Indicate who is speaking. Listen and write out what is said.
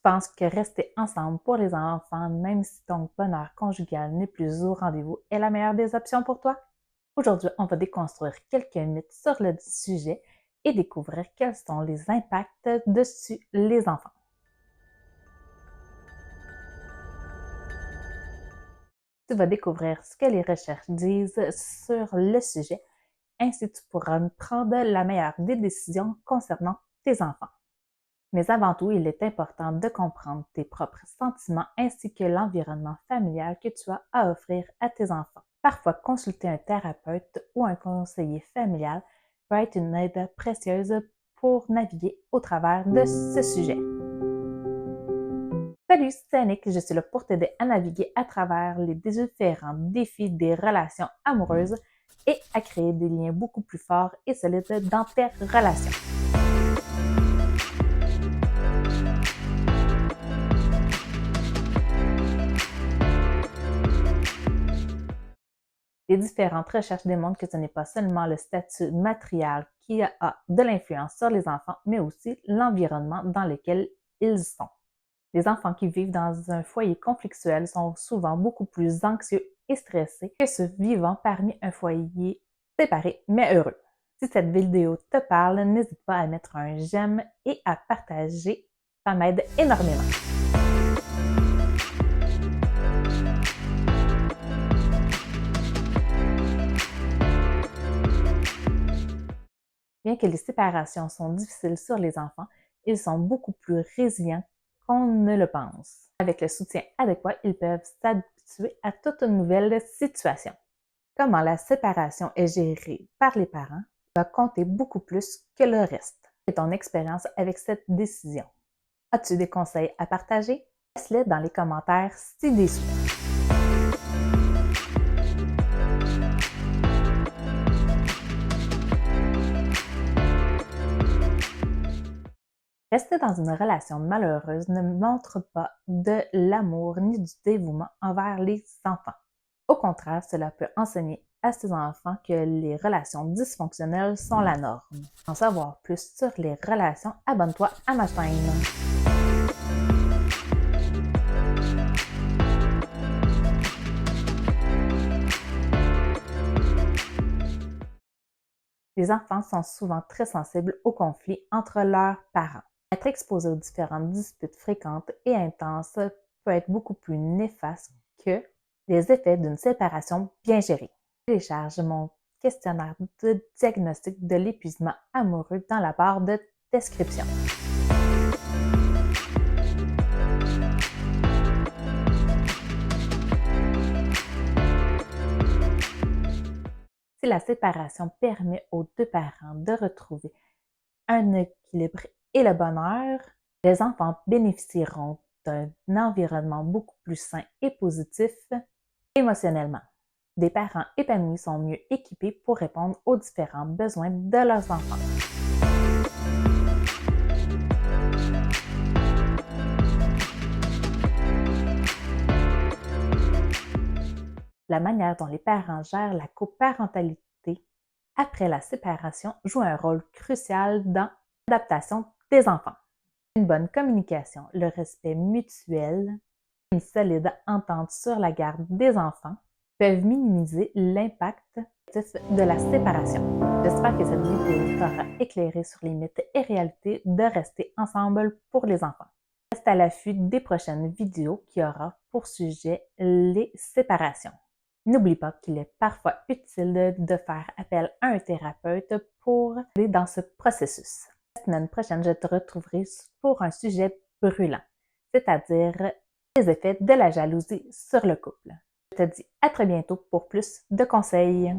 Speaker 1: Pense que rester ensemble pour les enfants, même si ton bonheur conjugal n'est plus au rendez-vous, est la meilleure des options pour toi? Aujourd'hui, on va déconstruire quelques mythes sur le sujet et découvrir quels sont les impacts dessus les enfants. Tu vas découvrir ce que les recherches disent sur le sujet, ainsi tu pourras prendre la meilleure des décisions concernant tes enfants. Mais avant tout, il est important de comprendre tes propres sentiments ainsi que l'environnement familial que tu as à offrir à tes enfants. Parfois, consulter un thérapeute ou un conseiller familial peut être une aide précieuse pour naviguer au travers de ce sujet. Salut, c'est Annick, je suis là pour t'aider à naviguer à travers les différents défis des relations amoureuses et à créer des liens beaucoup plus forts et solides dans tes relations. Les différentes recherches démontrent que ce n'est pas seulement le statut matériel qui a de l'influence sur les enfants, mais aussi l'environnement dans lequel ils sont. Les enfants qui vivent dans un foyer conflictuel sont souvent beaucoup plus anxieux et stressés que ceux vivant parmi un foyer séparé mais heureux. Si cette vidéo te parle, n'hésite pas à mettre un j'aime et à partager, ça m'aide énormément. Bien que les séparations sont difficiles sur les enfants, ils sont beaucoup plus résilients qu'on ne le pense. Avec le soutien adéquat, ils peuvent s'habituer à toute nouvelle situation. Comment la séparation est gérée par les parents va compter beaucoup plus que le reste. Quelle est ton expérience avec cette décision? As-tu des conseils à partager? Laisse-les dans les commentaires ci-dessous. Rester dans une relation malheureuse ne montre pas de l'amour ni du dévouement envers les enfants. Au contraire, cela peut enseigner à ces enfants que les relations dysfonctionnelles sont la norme. Pour en savoir plus sur les relations, abonne-toi à ma chaîne. Les enfants sont souvent très sensibles aux conflits entre leurs parents. Être exposé aux différentes disputes fréquentes et intenses peut être beaucoup plus néfaste que les effets d'une séparation bien gérée. Télécharge mon questionnaire de diagnostic de l'épuisement amoureux dans la barre de description. Si la séparation permet aux deux parents de retrouver un équilibre et le bonheur, les enfants bénéficieront d'un environnement beaucoup plus sain et positif émotionnellement. Des parents épanouis sont mieux équipés pour répondre aux différents besoins de leurs enfants. La manière dont les parents gèrent la coparentalité après la séparation joue un rôle crucial dans l'adaptation des enfants. Une bonne communication, le respect mutuel et une solide entente sur la garde des enfants peuvent minimiser l'impact de la séparation. J'espère que cette vidéo t'aura éclairé sur les mythes et réalités de rester ensemble pour les enfants. Reste à l'affût des prochaines vidéos qui aura pour sujet les séparations. N'oublie pas qu'il est parfois utile de faire appel à un thérapeute pour aider dans ce processus. La semaine prochaine, je te retrouverai pour un sujet brûlant, c'est-à-dire les effets de la jalousie sur le couple. Je te dis à très bientôt pour plus de conseils.